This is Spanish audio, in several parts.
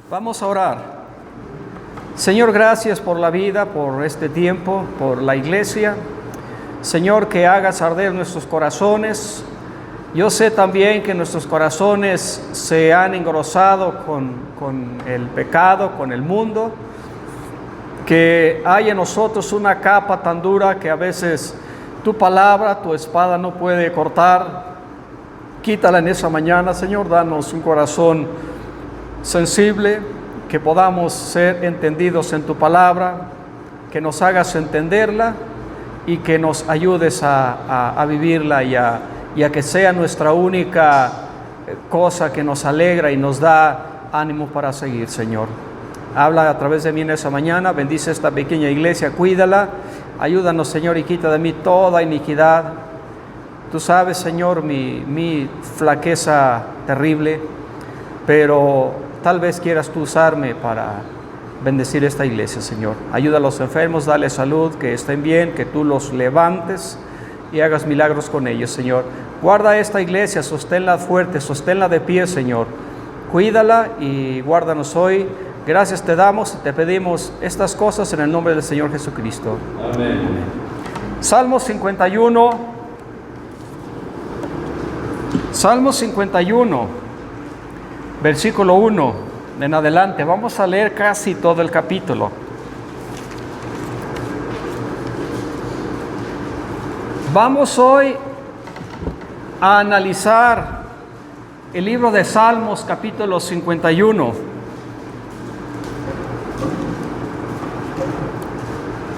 Vamos a orar. Señor, gracias por la vida, por este tiempo, por la iglesia. Señor, que hagas arder nuestros corazones. Yo sé también que nuestros corazones se han engrosado con el pecado, con el mundo, que hay en nosotros una capa tan dura que a veces tu palabra, tu espada no puede cortar. Quítala en esa mañana, Señor, danos un corazón sensible, que podamos ser entendidos en tu palabra, que nos hagas entenderla y que nos ayudes a vivirla y a que sea nuestra única cosa que nos alegra y nos da ánimo para seguir, Señor. Habla a través de mí en esa mañana, bendice esta pequeña iglesia, cuídala, ayúdanos, Señor, y quita de mí toda iniquidad. Tú sabes, Señor, mi flaqueza terrible, pero tal vez quieras tú usarme para bendecir esta iglesia, Señor. Ayuda a los enfermos, dale salud, que estén bien, que tú los levantes y hagas milagros con ellos, Señor. Guarda esta iglesia, sosténla fuerte, sosténla de pie, Señor. Cuídala y guárdanos hoy. Gracias te damos y te pedimos estas cosas en el nombre del Señor Jesucristo. Amén. Salmo 51. Salmo 51, versículo 1 en adelante. Vamos a leer casi todo el capítulo. Vamos hoy a analizar el libro de Salmos, capítulo 51.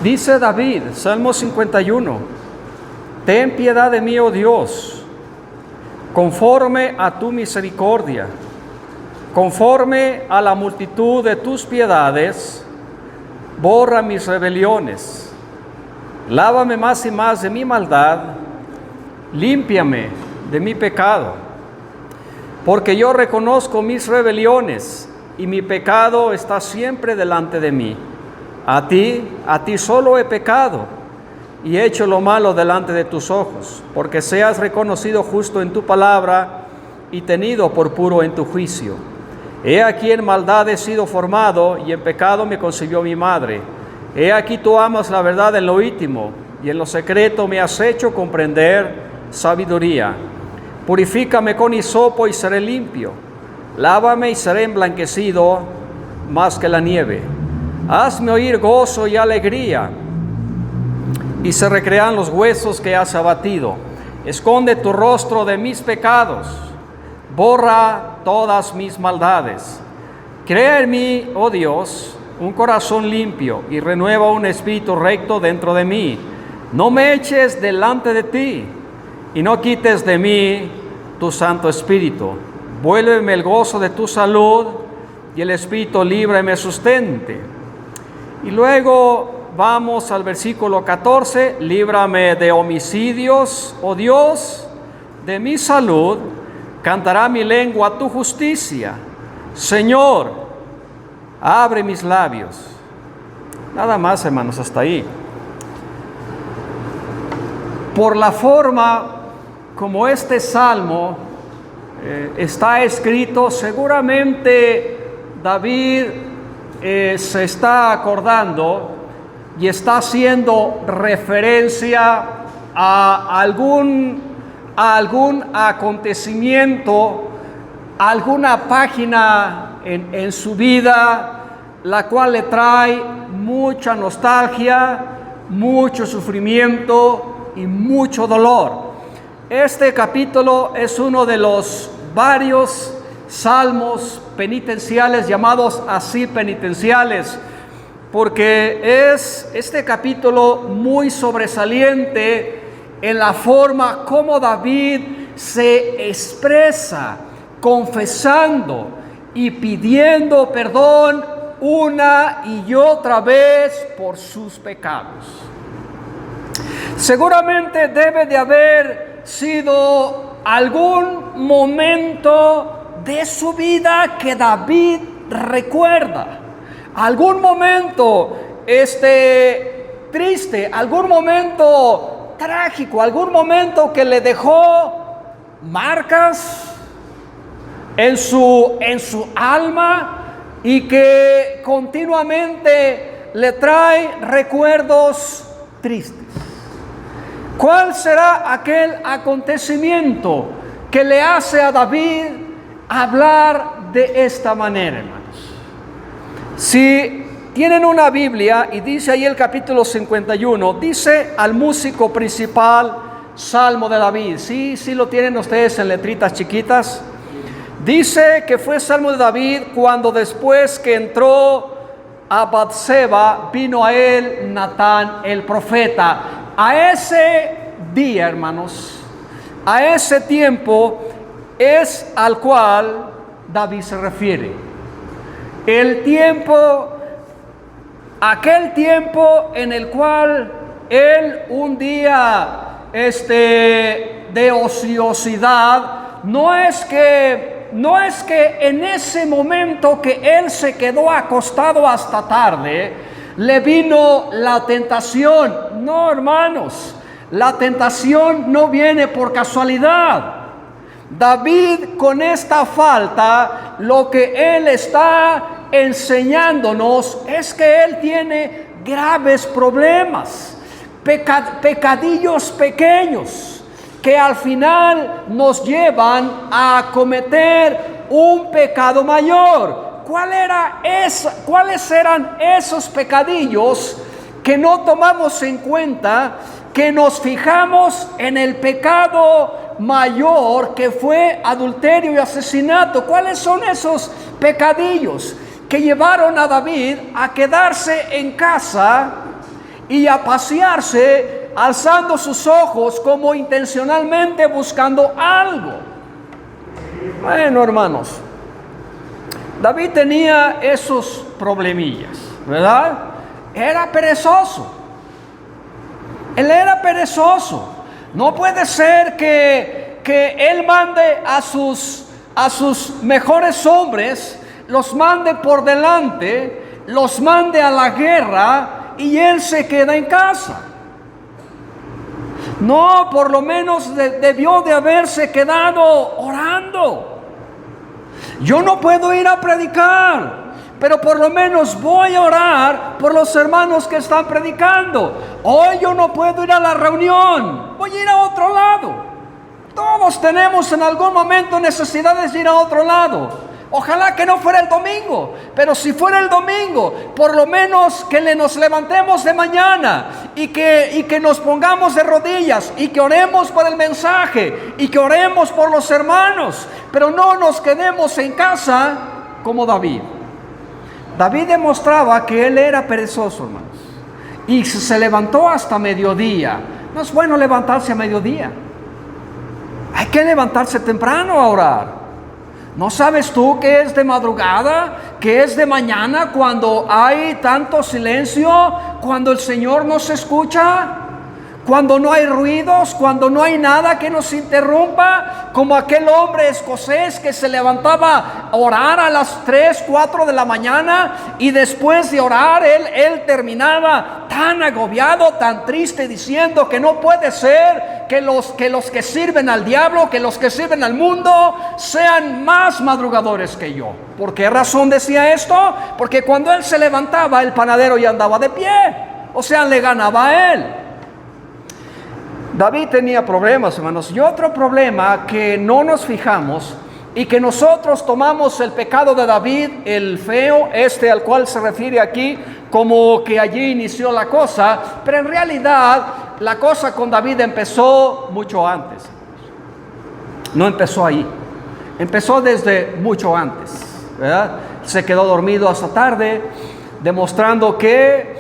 Dice David, Salmo 51, ten piedad de mí, oh Dios, conforme a tu misericordia, conforme a la multitud de tus piedades, borra mis rebeliones. Lávame más y más de mi maldad, límpiame de mi pecado, porque yo reconozco mis rebeliones y mi pecado está siempre delante de mí. A ti solo he pecado y he hecho lo malo delante de tus ojos, porque seas reconocido justo en tu palabra y tenido por puro en tu juicio. He aquí en maldad he sido formado y en pecado me concibió mi madre. He aquí tú amas la verdad en lo íntimo y en lo secreto me has hecho comprender sabiduría. Purifícame con hisopo y seré limpio. Lávame y seré emblanquecido más que la nieve. Hazme oír gozo y alegría, y se recrean los huesos que has abatido. Esconde tu rostro de mis pecados, borra todas mis maldades. Crea en mí, oh Dios, un corazón limpio, y renueva un espíritu recto dentro de mí. No me eches delante de ti, y no quites de mí tu Santo Espíritu. Vuélveme el gozo de tu salud, y el espíritu libre me sustente. Y luego vamos al versículo 14, líbrame de homicidios, oh Dios, de mi salud, cantará mi lengua tu justicia. Señor, abre mis labios. Nada más, hermanos, hasta ahí. Por la forma como este salmo está escrito, seguramente David se está acordando y está haciendo referencia a algún acontecimiento, alguna página en su vida, la cual le trae mucha nostalgia, mucho sufrimiento y mucho dolor. Este capítulo es uno de los varios salmos penitenciales, llamados así penitenciales, porque es este capítulo muy sobresaliente en la forma como David se expresa, confesando y pidiendo perdón una y otra vez por sus pecados. Seguramente debe de haber sido algún momento de su vida que David recuerda, algún momento triste, algún momento trágico, algún momento que le dejó marcas en su alma, y que continuamente le trae recuerdos tristes. ¿Cuál será aquel acontecimiento que le hace a David hablar de esta manera, hermanos? Si tienen una Biblia y dice ahí el capítulo 51, dice al músico principal, Salmo de David. Sí lo tienen ustedes en letritas chiquitas. Dice que fue Salmo de David cuando después que entró a Batseba, vino a él Natán el profeta. A ese día, hermanos, a ese tiempo es al cual David se refiere. El tiempo, aquel tiempo en el cual él un día de ociosidad, no es que en ese momento que él se quedó acostado hasta tarde, le vino la tentación. No, hermanos, la tentación no viene por casualidad. David, con esta falta, lo que él está enseñándonos es que él tiene graves problemas, pecadillos pequeños, que al final nos llevan a cometer un pecado mayor. ¿Cuáles eran esos pecadillos que no tomamos en cuenta, que nos fijamos en el pecado mayor que fue adulterio y asesinato? ¿Cuáles son esos pecadillos que llevaron a David a quedarse en casa y a pasearse, alzando sus ojos como intencionalmente buscando algo? Bueno, hermanos, David tenía esos problemillas, ¿verdad? Era perezoso. Él era perezoso. No puede ser que él mande a sus mejores hombres, los mande por delante, los mande a la guerra y él se queda en casa. No, por lo menos debió de haberse quedado orando. Yo no puedo ir a predicar, pero por lo menos voy a orar por los hermanos que están predicando. Hoy yo no puedo ir a la reunión, voy a ir a otro lado. Todos tenemos en algún momento necesidades de ir a otro lado. Ojalá que no fuera el domingo, pero si fuera el domingo, por lo menos que nos levantemos de mañana y que nos pongamos de rodillas y que oremos por el mensaje y que oremos por los hermanos, pero no nos quedemos en casa como David. David demostraba que él era perezoso, hermanos, y se levantó hasta mediodía. No es bueno levantarse a mediodía. Hay que levantarse temprano a orar. ¿No sabes tú que es de madrugada, que es de mañana, cuando hay tanto silencio, cuando el Señor nos escucha, cuando no hay ruidos, cuando no hay nada que nos interrumpa, como aquel hombre escocés que se levantaba a orar a las 3, 4 de la mañana y después de orar él terminaba tan agobiado, tan triste, diciendo que no puede ser que los que sirven al diablo, que los que sirven al mundo sean más madrugadores que yo. ¿Por qué razón decía esto? Porque cuando él se levantaba, el panadero ya andaba de pie, o sea, le ganaba a él. David tenía problemas, hermanos, y otro problema que no nos fijamos y que nosotros tomamos el pecado de David, el feo, al cual se refiere aquí, como que allí inició la cosa, pero en realidad la cosa con David empezó mucho antes. No empezó ahí, empezó desde mucho antes, ¿verdad? Se quedó dormido hasta tarde, demostrando que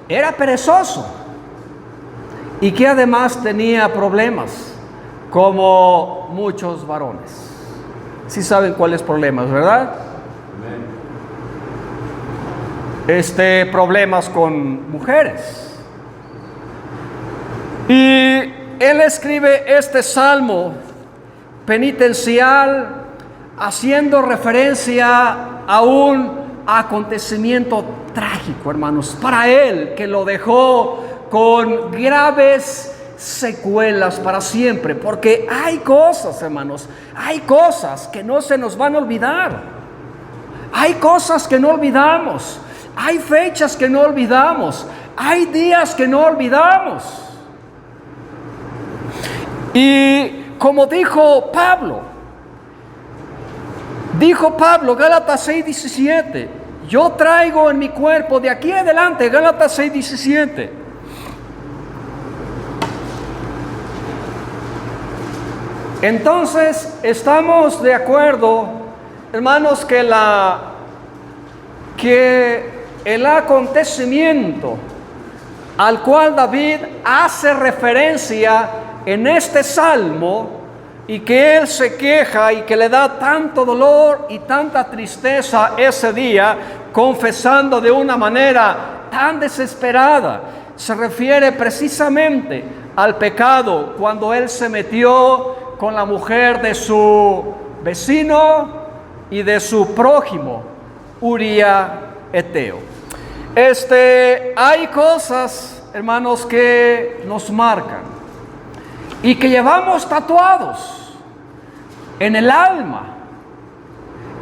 era perezoso y que además tenía problemas, como muchos varones. Sí saben cuáles problemas, ¿verdad? Problemas con mujeres. Y él escribe este salmo penitencial haciendo referencia a un acontecimiento trágico, hermanos, para él, que lo dejó con graves secuelas para siempre. Porque hay cosas, hermanos, hay cosas que no se nos van a olvidar. Hay cosas que no olvidamos. Hay fechas que no olvidamos. Hay días que no olvidamos. Y como dijo Pablo, Gálatas 6:17, yo traigo en mi cuerpo de aquí adelante, Gálatas 6:17. Entonces, estamos de acuerdo, hermanos, que el acontecimiento al cual David hace referencia en este salmo, y que él se queja y que le da tanto dolor y tanta tristeza ese día, confesando de una manera tan desesperada, se refiere precisamente al pecado cuando él se metió con la mujer de su vecino y de su prójimo, Uría Eteo. Hay cosas, hermanos, que nos marcan y que llevamos tatuados en el alma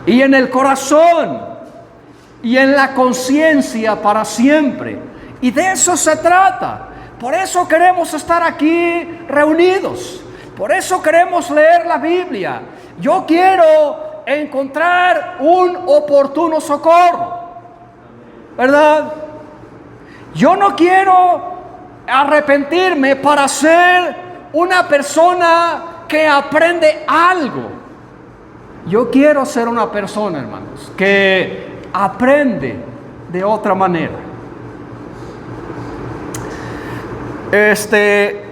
y en el corazón y en la conciencia para siempre. Y de eso se trata. Por eso queremos estar aquí reunidos. Por eso queremos leer la Biblia. Yo quiero encontrar un oportuno socorro, ¿verdad? Yo no quiero arrepentirme para ser una persona que aprende algo. Yo quiero ser una persona, hermanos, que aprende de otra manera.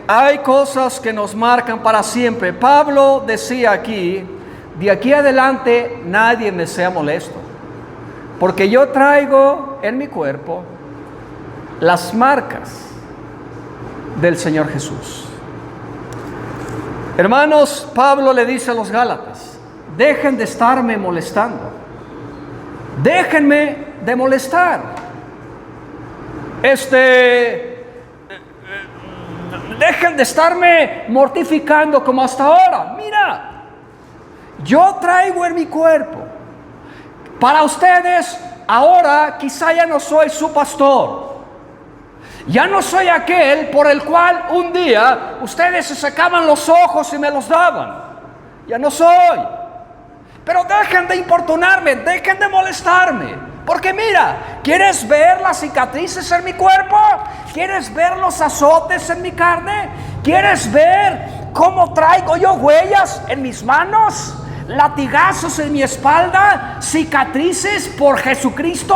Hay cosas que nos marcan para siempre. Pablo decía aquí, de aquí adelante nadie me sea molesto, porque yo traigo en mi cuerpo las marcas del Señor Jesús. Hermanos, Pablo le dice a los Gálatas, dejen de estarme molestando. Déjenme de molestar. Dejen de estarme mortificando como hasta ahora. Mira, yo traigo en mi cuerpo. Para ustedes, ahora quizá ya no soy su pastor. Ya no soy aquel por el cual un día ustedes se sacaban los ojos y me los daban. Ya no soy. Pero dejen de importunarme, dejen de molestarme. Porque mira, ¿quieres ver las cicatrices en mi cuerpo? ¿Quieres ver los azotes en mi carne? ¿Quieres ver cómo traigo yo huellas en mis manos? ¿Latigazos en mi espalda? ¿Cicatrices por Jesucristo?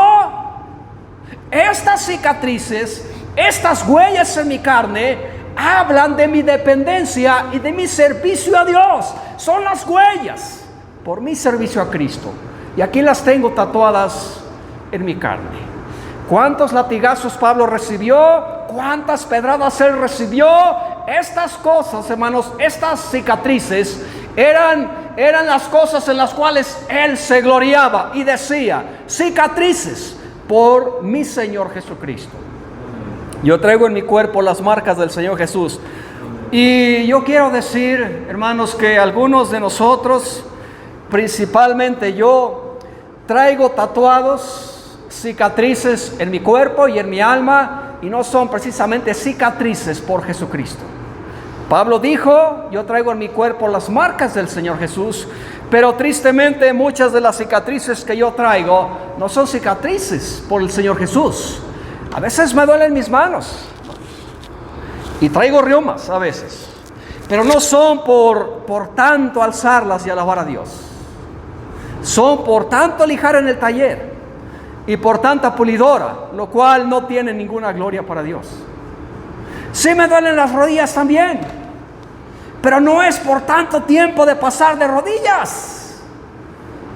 Estas cicatrices, estas huellas en mi carne, hablan de mi dependencia y de mi servicio a Dios. Son las huellas por mi servicio a Cristo. Y aquí las tengo tatuadas en mi carne. ¿Cuántos latigazos Pablo recibió? ¿Cuántas pedradas él recibió? Estas cosas, hermanos, estas cicatrices eran las cosas en las cuales él se gloriaba y decía, cicatrices por mi Señor Jesucristo. Yo traigo en mi cuerpo las marcas del Señor Jesús. Y yo quiero decir, hermanos, que algunos de nosotros, principalmente yo, traigo tatuados cicatrices en mi cuerpo y en mi alma, y no son precisamente cicatrices por Jesucristo. Pablo dijo, yo traigo en mi cuerpo las marcas del Señor Jesús, pero tristemente muchas de las cicatrices que yo traigo no son cicatrices por el Señor Jesús. A veces me duelen mis manos y traigo riomas a veces, pero no son por tanto alzarlas y alabar a Dios. Son por tanto lijar en el taller y por tanta pulidora, lo cual no tiene ninguna gloria para Dios. Sí me duelen las rodillas también, pero no es por tanto tiempo de pasar de rodillas.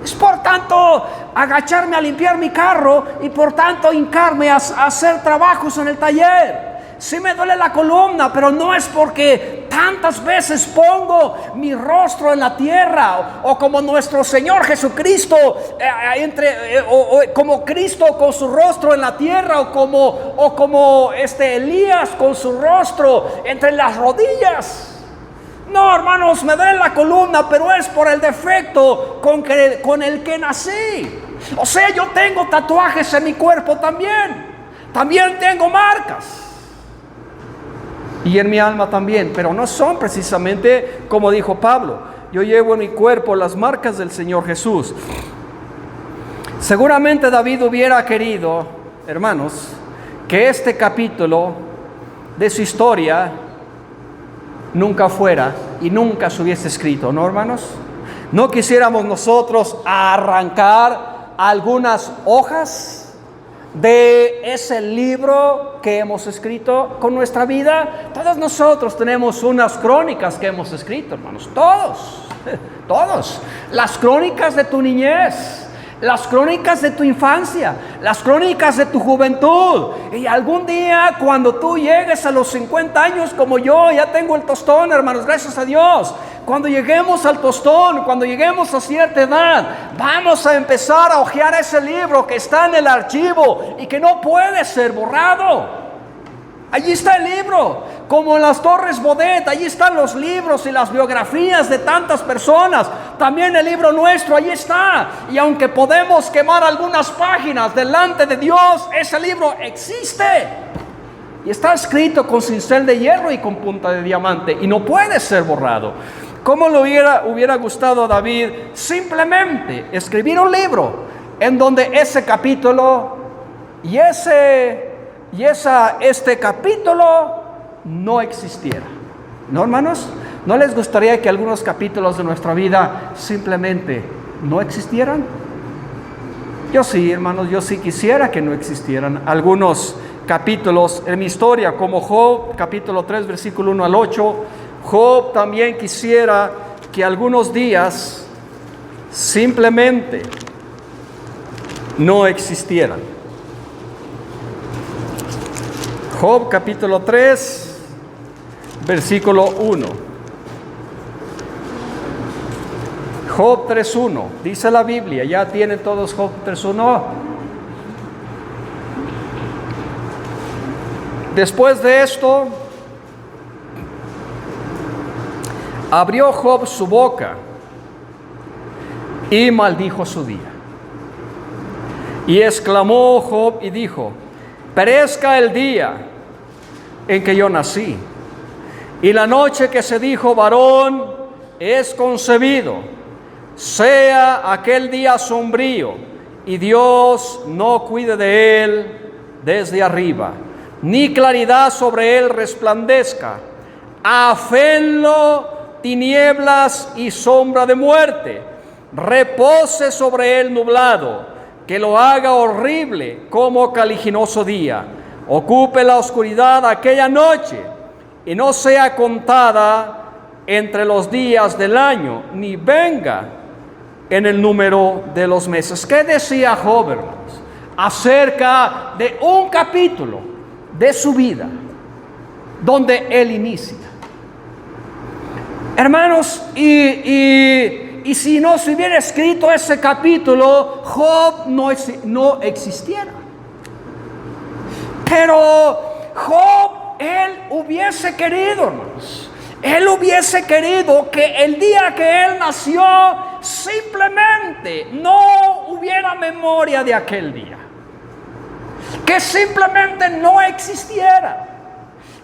Es por tanto agacharme a limpiar mi carro y por tanto hincarme a hacer trabajos en el taller. Sí me duele la columna, pero no es porque tantas veces pongo mi rostro en la tierra, o como nuestro Señor Jesucristo, como Cristo con su rostro en la tierra, o como Elías con su rostro entre las rodillas. No, hermanos, me duele la columna, pero es por el defecto con el que nací. O sea, yo tengo tatuajes en mi cuerpo también. También tengo marcas. Y en mi alma también, pero no son precisamente como dijo Pablo. Yo llevo en mi cuerpo las marcas del Señor Jesús. Seguramente David hubiera querido, hermanos, que este capítulo de su historia nunca fuera y nunca se hubiese escrito, ¿no, hermanos? ¿No quisiéramos nosotros arrancar algunas hojas de ese libro que hemos escrito con nuestra vida? Todos nosotros tenemos unas crónicas que hemos escrito, hermanos, todos. Las crónicas de tu niñez, las crónicas de tu infancia, las crónicas de tu juventud. Y algún día, cuando tú llegues a los 50 años como yo, ya tengo el tostón, hermanos, gracias a Dios. Cuando lleguemos al tostón, cuando lleguemos a cierta edad, vamos a empezar a hojear ese libro que está en el archivo y que no puede ser borrado. Allí está el libro, como en las Torres Bodet, allí están los libros y las biografías de tantas personas. También el libro nuestro, allí está. Y aunque podemos quemar algunas páginas delante de Dios, ese libro existe. Y está escrito con cincel de hierro y con punta de diamante, y no puede ser borrado. ¿Cómo le hubiera gustado a David simplemente escribir un libro en donde ese capítulo y este capítulo no existiera? ¿No, hermanos? ¿No les gustaría que algunos capítulos de nuestra vida simplemente no existieran? Yo sí, hermanos, yo sí quisiera que no existieran algunos capítulos en mi historia, como Job, capítulo 3, versículo 1 al 8. Job también quisiera que algunos días simplemente no existieran. Job capítulo 3, versículo 1. Job 3:1, dice la Biblia, ya tienen todos Job 3:1. Después de esto, abrió Job su boca y maldijo su día. Y exclamó Job y dijo: perezca el día en que yo nací, y la noche que se dijo varón es concebido. Sea aquel día sombrío, y Dios no cuide de él desde arriba, ni claridad sobre él resplandezca. Afénlo tinieblas y sombra de muerte, repose sobre él nublado, que lo haga horrible como caliginoso día. Ocupe la oscuridad aquella noche, y no sea contada entre los días del año, ni venga en el número de los meses. ¿Qué decía Job, hermanos, acerca de un capítulo de su vida donde él inicia? Hermanos, y si no se hubiera escrito ese capítulo, Job no existiera. Pero Job, él hubiese querido, hermanos, él hubiese querido que el día que él nació simplemente no hubiera memoria de aquel día, que simplemente no existiera,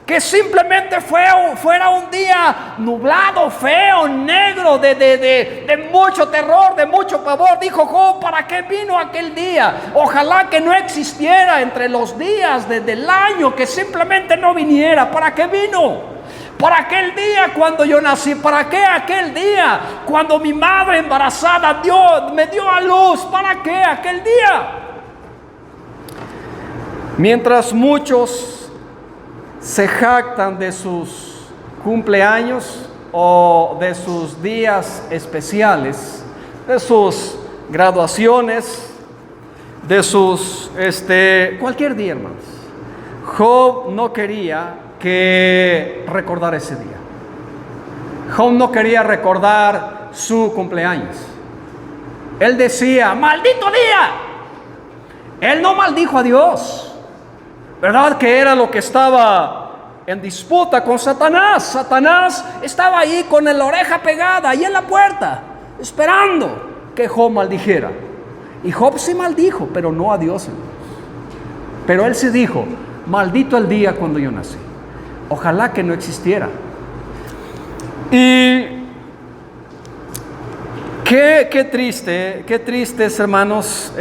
que simplemente fuera un día nublado, feo, negro, de mucho terror, de mucho pavor. Dijo Job: ¿para qué vino aquel día? Ojalá que no existiera entre los días del año, que simplemente no viniera. ¿Para qué vino? ¿Para aquel día cuando yo nací? ¿Para qué aquel día cuando mi madre embarazada me dio a luz? ¿Para qué aquel día? Mientras muchos se jactan de sus cumpleaños o de sus días especiales, de sus graduaciones, de sus cualquier día, hermanos, Job no quería que recordar ese día. Job no quería recordar su cumpleaños. Él decía: ¡maldito día! Él no maldijo a Dios. ¿Verdad que era lo que estaba en disputa con Satanás? Satanás estaba ahí con la oreja pegada, ahí en la puerta, esperando que Job maldijera. Y Job sí maldijo, pero no a Dios, hermanos. Pero él sí dijo, maldito el día cuando yo nací. Ojalá que no existiera. Y qué tristes, hermanos,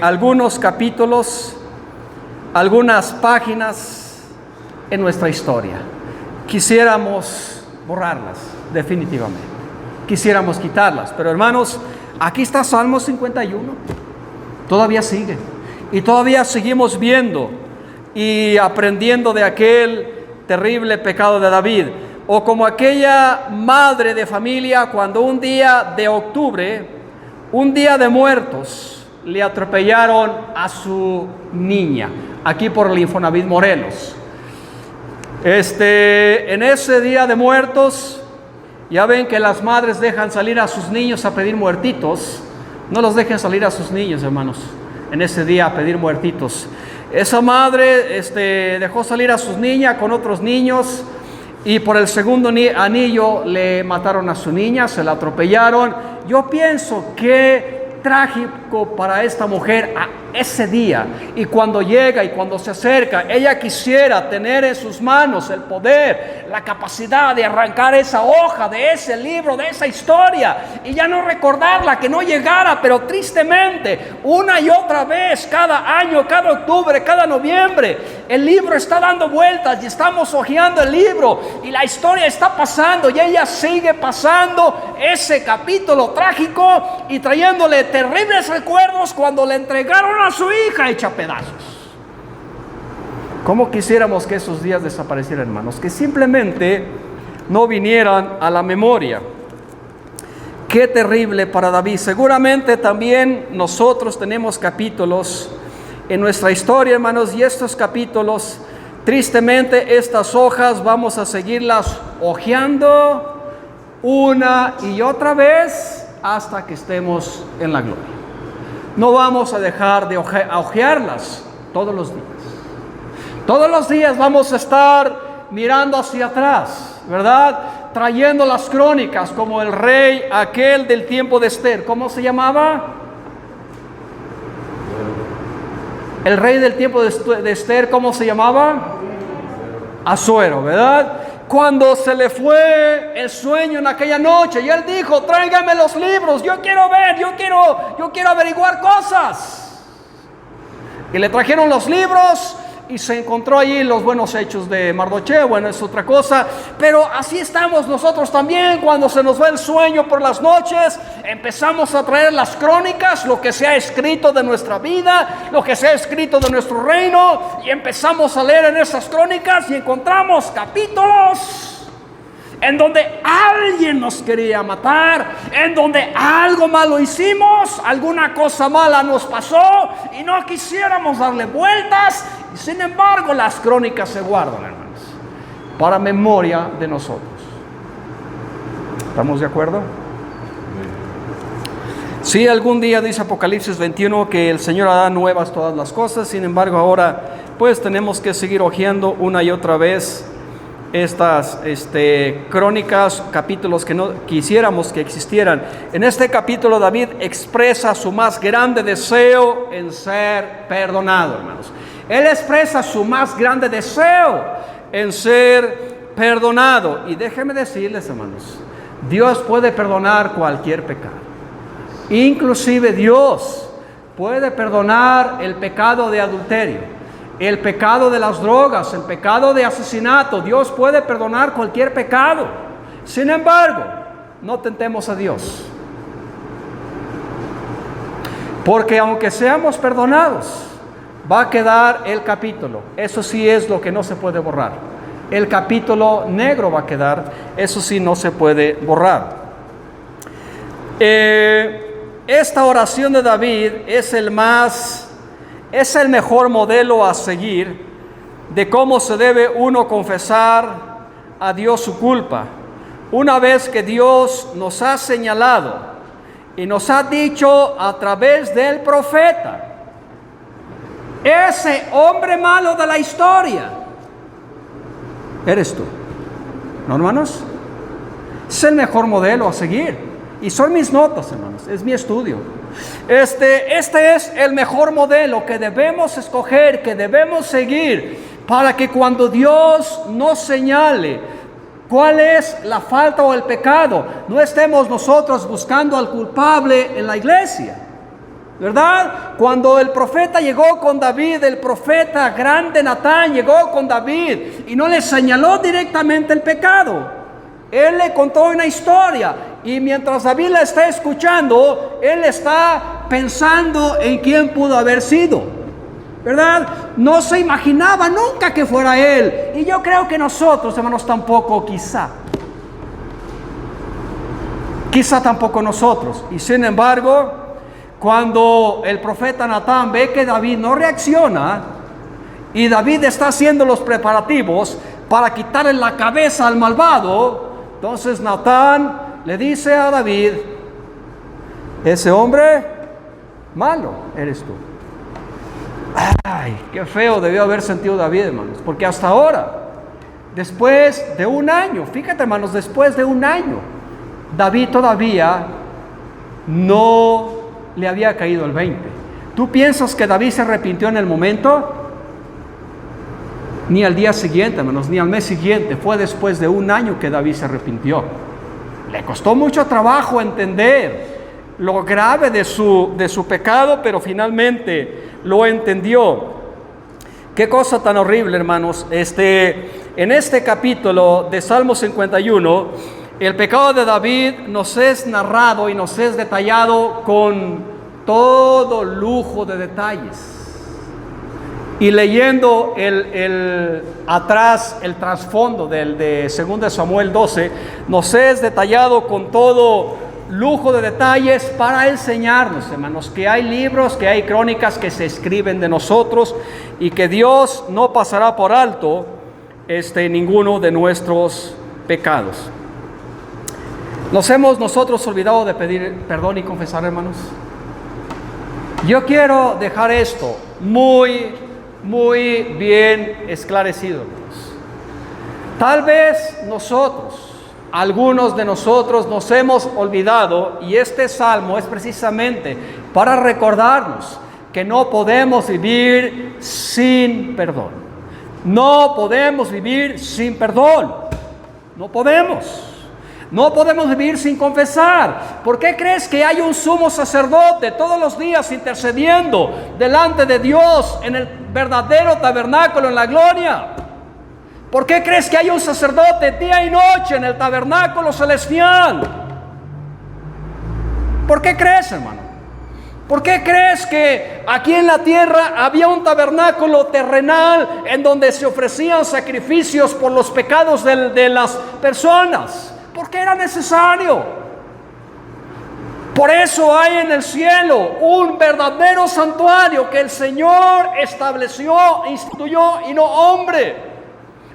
algunos capítulos, algunas páginas en nuestra historia. Quisiéramos borrarlas, definitivamente. Quisiéramos quitarlas. Pero hermanos, aquí está Salmo 51. Todavía sigue. Y todavía seguimos viendo y aprendiendo de aquel terrible pecado de David. O como aquella madre de familia cuando un día de octubre, un día de muertos, le atropellaron a su niña, aquí por el Infonavit Morelos. En ese día de muertos, ya ven que las madres dejan salir a sus niños a pedir muertitos. No los dejen salir a sus niños, hermanos, en ese día a pedir muertitos. Esa madre dejó salir a sus niñas con otros niños y por el segundo anillo le mataron a su niña, se la atropellaron. Yo pienso que trágico para esta mujer a ese día, y cuando llega y cuando se acerca, ella quisiera tener en sus manos el poder, la capacidad de arrancar esa hoja de ese libro, de esa historia, y ya no recordarla, que no llegara. Pero tristemente, una y otra vez, cada año, cada octubre, cada noviembre, el libro está dando vueltas y estamos hojeando el libro y la historia está pasando y ella sigue pasando ese capítulo trágico y trayéndole terribles recuerdos cuando le entregaron a su hija hecha pedazos. ¿Cómo quisiéramos que esos días desaparecieran, hermanos? Que simplemente no vinieran a la memoria. Qué terrible para David. Seguramente también nosotros tenemos capítulos en nuestra historia, hermanos, y estos capítulos, tristemente, estas hojas vamos a seguirlas hojeando una y otra vez hasta que estemos en la gloria. No vamos a dejar de hojearlas todos los días. Todos los días vamos a estar mirando hacia atrás, ¿verdad? Trayendo las crónicas, como el rey aquel del tiempo de Esther. ¿Cómo se llamaba? El rey del tiempo de Esther, ¿cómo se llamaba? Asuero, ¿verdad? Cuando se le fue el sueño en aquella noche y él dijo, tráigame los libros, yo quiero ver, yo quiero averiguar cosas. Y le trajeron los libros y se encontró allí los buenos hechos de Mardocheo. Bueno, es otra cosa, pero así estamos nosotros también. Cuando se nos va el sueño por las noches, empezamos a traer las crónicas, lo que se ha escrito de nuestra vida, lo que se ha escrito de nuestro reino, y empezamos a leer en esas crónicas y encontramos capítulos en donde alguien nos quería matar, en donde algo malo hicimos, alguna cosa mala nos pasó y no quisiéramos darle vueltas. Y sin embargo, las crónicas se guardan, hermanos, para memoria de nosotros. ¿Estamos de acuerdo? Sí, algún día dice Apocalipsis 21 que el Señor hará nuevas todas las cosas. Sin embargo, ahora pues tenemos que seguir hojeando una y otra vez estas crónicas, capítulos que no quisiéramos que existieran. En este capítulo David expresa su más grande deseo en ser perdonado, hermanos. Él expresa su más grande deseo en ser perdonado. Y déjenme decirles, hermanos, Dios puede perdonar cualquier pecado. Inclusive Dios puede perdonar el pecado de adulterio, el pecado de las drogas, el pecado de asesinato. Dios puede perdonar cualquier pecado. Sin embargo, no tentemos a Dios, porque aunque seamos perdonados, va a quedar el capítulo. Eso sí es lo que no se puede borrar. El capítulo negro va a quedar. Eso sí no se puede borrar. Esta oración de David es el mejor modelo a seguir de cómo se debe uno confesar a Dios su culpa. Una vez que Dios nos ha señalado y nos ha dicho a través del profeta, ese hombre malo de la historia eres tú, ¿no, hermanos? Es el mejor modelo a seguir. Y son mis notas, hermanos, es mi estudio. Este es el mejor modelo que debemos escoger, que debemos seguir, para que cuando Dios nos señale cuál es la falta o el pecado, no estemos nosotros buscando al culpable en la iglesia, ¿verdad? Cuando el profeta llegó con David, el profeta grande Natán llegó con David y no le señaló directamente el pecado. Él le contó una historia y mientras David la está escuchando, él está pensando en quién pudo haber sido, ¿verdad? No se imaginaba nunca que fuera él. Y yo creo que nosotros, hermanos, tampoco, quizá tampoco nosotros. Y sin embargo, cuando el profeta Natán ve que David no reacciona y David está haciendo los preparativos para quitarle la cabeza al malvado, entonces Natán le dice a David: ese hombre malo eres tú. Ay, qué feo debió haber sentido David, hermanos, porque hasta ahora, después de un año, fíjate, hermanos, después de un año, David todavía no le había caído el 20. ¿Tú piensas que David se arrepintió en el momento? Ni al día siguiente, hermanos, ni al mes siguiente. Fue después de un año que David se arrepintió. Le costó mucho trabajo entender lo grave de su pecado, pero finalmente lo entendió. Qué cosa tan horrible, hermanos. En este capítulo de Salmo 51, el pecado de David nos es narrado y nos es detallado con todo lujo de detalles. Y leyendo atrás el trasfondo de 2 Samuel 12, nos es detallado con todo lujo de detalles para enseñarnos, hermanos, que hay libros, que hay crónicas que se escriben de nosotros y que Dios no pasará por alto ninguno de nuestros pecados. ¿Nos hemos nosotros olvidado de pedir perdón y confesar, hermanos? Yo quiero dejar esto muy bien esclarecido, hermanos. Tal vez algunos de nosotros nos hemos olvidado, y este salmo es precisamente para recordarnos que no podemos vivir sin perdón. No podemos vivir sin perdón. No podemos. No podemos vivir sin confesar. ¿Por qué crees que hay un sumo sacerdote todos los días intercediendo delante de Dios en el verdadero tabernáculo en la gloria? ¿Por qué crees que hay un sacerdote día y noche en el tabernáculo celestial? ¿Por qué crees, hermano? ¿Por qué crees que aquí en la tierra había un tabernáculo terrenal en donde se ofrecían sacrificios por los pecados de las personas? Porque era necesario. Por eso hay en el cielo un verdadero santuario que el Señor estableció, instituyó, y no hombre.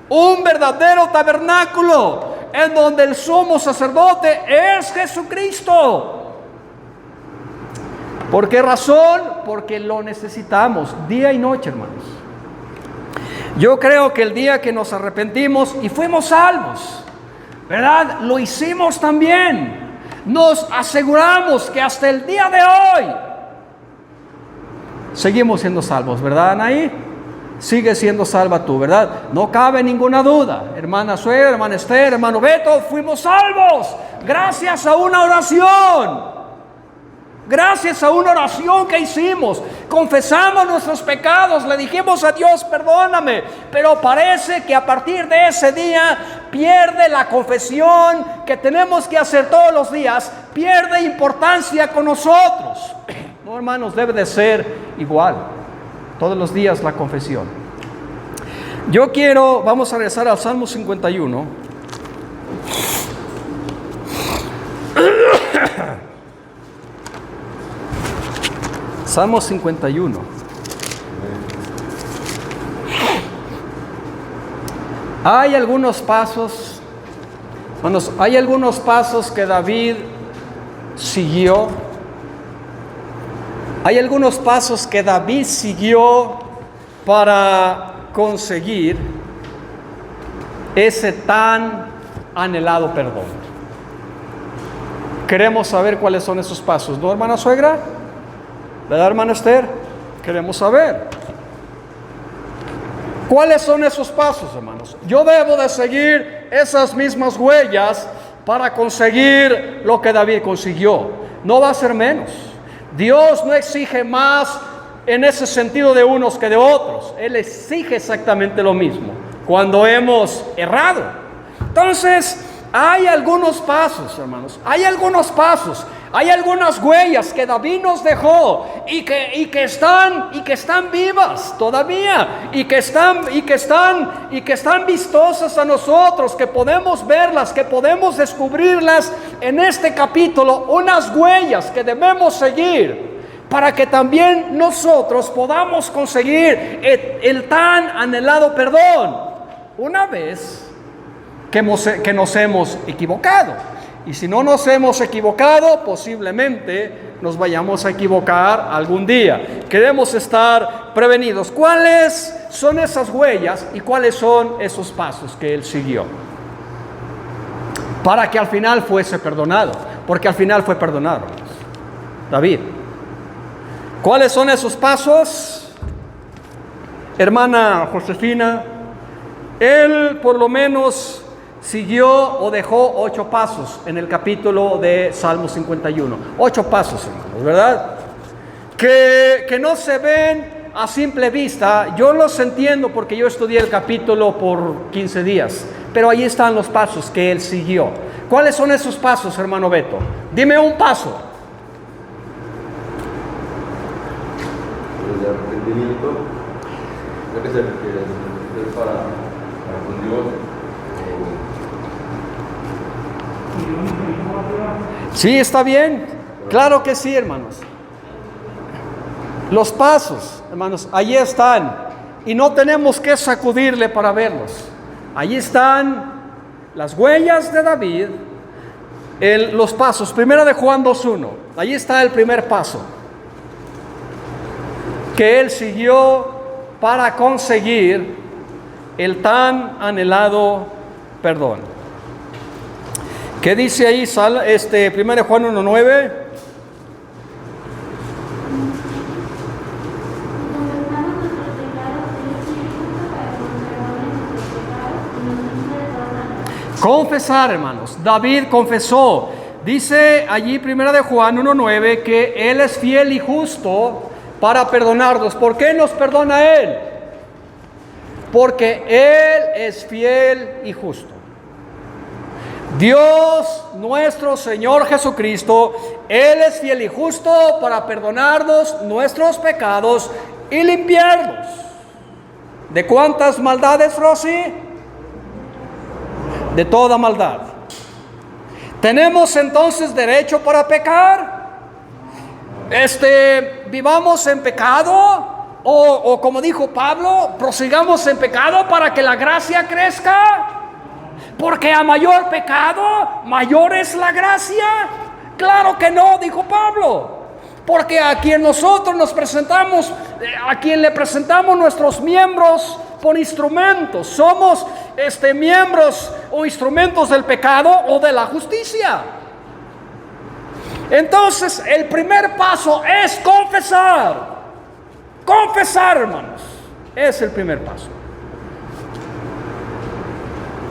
Un verdadero tabernáculo en donde el sumo sacerdote es Jesucristo. ¿Por qué razón? Porque lo necesitamos día y noche, hermanos. Yo creo que el día que nos arrepentimos y fuimos salvos, ¿verdad? Lo hicimos también. Nos aseguramos que hasta el día de hoy seguimos siendo salvos, ¿verdad, Anaí? Sigue siendo salva tú, ¿verdad? No cabe ninguna duda. Hermana Suegra, hermana Esther, hermano Beto, fuimos salvos gracias a una oración. Gracias a una oración que hicimos, confesamos nuestros pecados, le dijimos a Dios, perdóname, pero parece que a partir de ese día pierde la confesión que tenemos que hacer todos los días, pierde importancia con nosotros. No, hermanos, debe de ser igual, todos los días la confesión. Vamos a regresar al Salmo 51. Salmo 51. Hay algunos pasos, hermanos, que David siguió. Hay algunos pasos que David siguió para conseguir ese tan anhelado perdón. Queremos saber cuáles son esos pasos, ¿no, hermana Suegra? ¿Verdad, hermana Esther? Queremos saber. ¿Cuáles son esos pasos, hermanos? Yo debo de seguir esas mismas huellas para conseguir lo que David consiguió. No va a ser menos. Dios no exige más en ese sentido de unos que de otros. Él exige exactamente lo mismo cuando hemos errado. Entonces, hay algunos pasos, hermanos. Hay algunos pasos. Hay algunas huellas que David nos dejó y que están vivas todavía y que están vistosas a nosotros, que podemos verlas, que podemos descubrirlas en este capítulo, unas huellas que debemos seguir para que también nosotros podamos conseguir el tan anhelado perdón una vez que nos hemos equivocado. Y si no nos hemos equivocado, posiblemente nos vayamos a equivocar algún día. Queremos estar prevenidos. ¿Cuáles son esas huellas y cuáles son esos pasos que él siguió? Para que al final fuese perdonado. Porque al final fue perdonado. David. ¿Cuáles son esos pasos? Hermana Josefina, él por lo menos siguió o dejó 8 pasos en el capítulo de Salmo 51. 8 pasos, hermanos, ¿verdad? Que no se ven a simple vista. Yo los entiendo porque yo estudié el capítulo por 15 días. Pero ahí están los pasos que él siguió. ¿Cuáles son esos pasos, hermano Beto? Dime un paso. El arrepentimiento, ¿a qué se refiere? ¿Es para con Dios? Sí, está bien. Claro que sí, hermanos. Los pasos, hermanos, allí están. Y no tenemos que sacudirle para verlos. Allí están las huellas de David, los pasos. Primera de Juan 2:1. Allí está el primer paso que él siguió para conseguir el tan anhelado perdón. ¿Qué dice ahí 1 Juan 1:9? Confesar, hermanos. David confesó. Dice allí 1 Juan 1:9 que él es fiel y justo para perdonarnos. ¿Por qué nos perdona él? Porque él es fiel y justo. Dios nuestro Señor Jesucristo, él es fiel y justo para perdonarnos nuestros pecados y limpiarnos. ¿De cuántas maldades, Rosy? De toda maldad. ¿Tenemos entonces derecho para pecar? ¿Vivamos en pecado? O como dijo Pablo, prosigamos en pecado para que la gracia crezca. Porque a mayor pecado, mayor es la gracia. Claro que no, dijo Pablo. Porque a quien nosotros nos presentamos, a quien le presentamos nuestros miembros por instrumentos, somos miembros o instrumentos del pecado o de la justicia. Entonces, el primer paso es confesar. Confesar, hermanos, es el primer paso.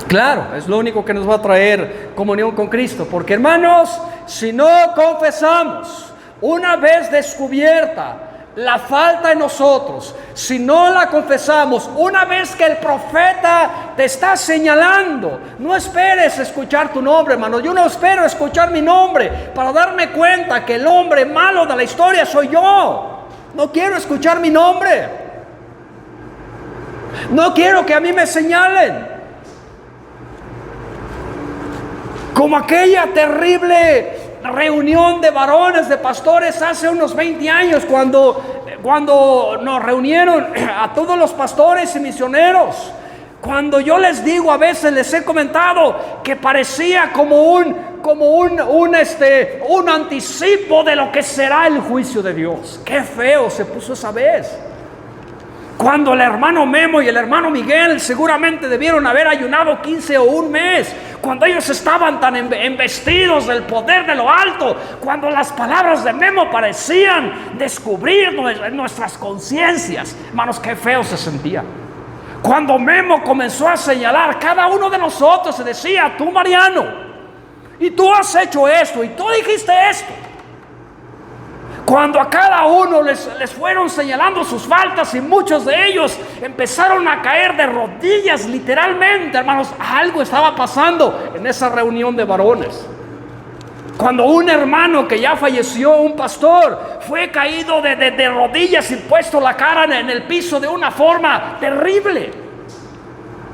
Claro, es lo único que nos va a traer comunión con Cristo. Porque, hermanos, si no confesamos, una vez descubierta la falta en nosotros, si no la confesamos, una vez que el profeta te está señalando, no esperes escuchar tu nombre, hermano. Yo no espero escuchar mi nombre para darme cuenta que el hombre malo de la historia soy yo. No quiero escuchar mi nombre. No quiero que a mí me señalen. Como aquella terrible reunión de varones, de pastores hace unos 20 años cuando nos reunieron a todos los pastores y misioneros. Cuando yo les digo, a veces les he comentado que parecía como un anticipo de lo que será el juicio de Dios. Qué feo se puso esa vez. Cuando el hermano Memo y el hermano Miguel seguramente debieron haber ayunado 15 o un mes, cuando ellos estaban tan embestidos del poder de lo alto, cuando las palabras de Memo parecían descubrir nuestras conciencias, hermanos, qué feo se sentía. Cuando Memo comenzó a señalar cada uno de nosotros y decía: tú, Mariano, y tú has hecho esto, y tú dijiste esto. Cuando a cada uno les fueron señalando sus faltas, y muchos de ellos empezaron a caer de rodillas, literalmente, hermanos, algo estaba pasando en esa reunión de varones. Cuando un hermano que ya falleció, un pastor, fue caído de rodillas y puesto la cara en el piso de una forma terrible.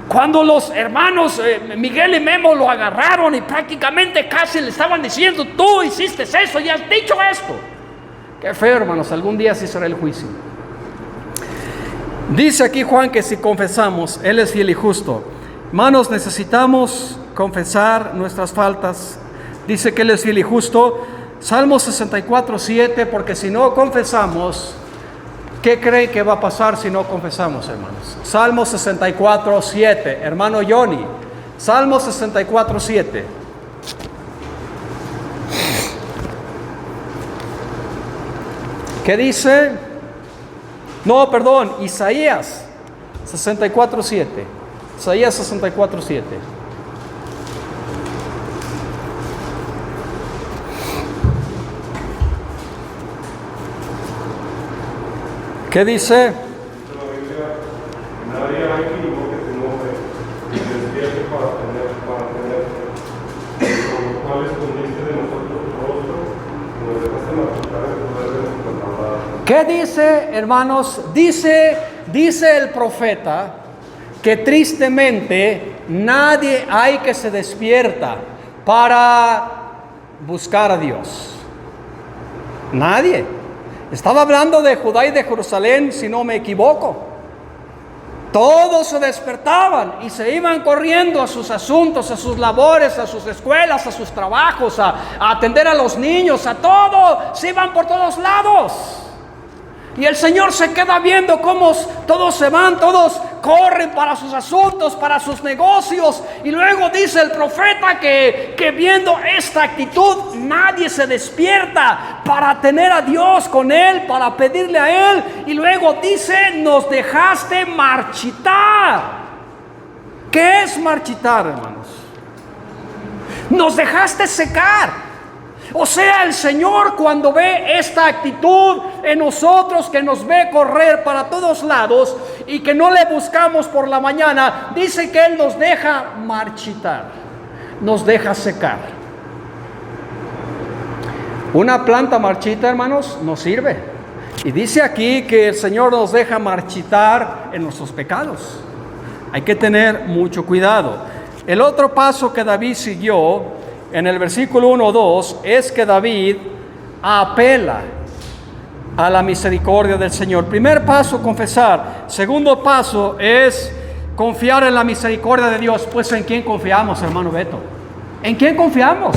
Cuando los hermanos Miguel y Memo lo agarraron y prácticamente casi le estaban diciendo: tú hiciste eso y has dicho esto. Qué feo, hermanos, algún día sí será el juicio. Dice aquí Juan que si confesamos, Él es fiel y justo. Hermanos, necesitamos confesar nuestras faltas. Dice que Él es fiel y justo. Salmo 64:7, porque si no confesamos, ¿qué creen que va a pasar si no confesamos, hermanos? Salmo 64:7, hermano Johnny. Salmo 64:7. ¿Qué dice? No, perdón, Isaías 64:7. Isaías 64:7. ¿Qué dice? Nadie hay vivo que te enoje y despierte para tenerte, con lo cual escondiste de nosotros tu rostro y nos dejaste marchitar el poder de nuestra palabra. ¿Qué dice, hermanos? Dice el profeta que tristemente nadie hay que se despierta para buscar a Dios. Nadie. Estaba hablando de Judá y de Jerusalén, si no me equivoco. Todos se despertaban y se iban corriendo a sus asuntos, a sus labores, a sus escuelas, a sus trabajos, a atender a los niños, a todo. Se iban por todos lados. Y el Señor se queda viendo cómo todos se van, todos corren para sus asuntos, para sus negocios. Y luego dice el profeta que viendo esta actitud, nadie se despierta para tener a Dios con Él, para pedirle a Él. Y luego dice: nos dejaste marchitar. ¿Qué es marchitar, hermanos? Nos dejaste secar. O sea, el Señor, cuando ve esta actitud en nosotros, que nos ve correr para todos lados y que no le buscamos por la mañana, dice que Él nos deja marchitar, nos deja secar. Una planta marchita, hermanos, no sirve. Y dice aquí que el Señor nos deja marchitar en nuestros pecados. Hay que tener mucho cuidado. El otro paso que David siguió en el versículo 1-2 es que David apela a la misericordia del Señor. Primer paso, confesar. Segundo paso es confiar en la misericordia de Dios. Pues ¿en quién confiamos, hermano Beto? ¿En quién confiamos?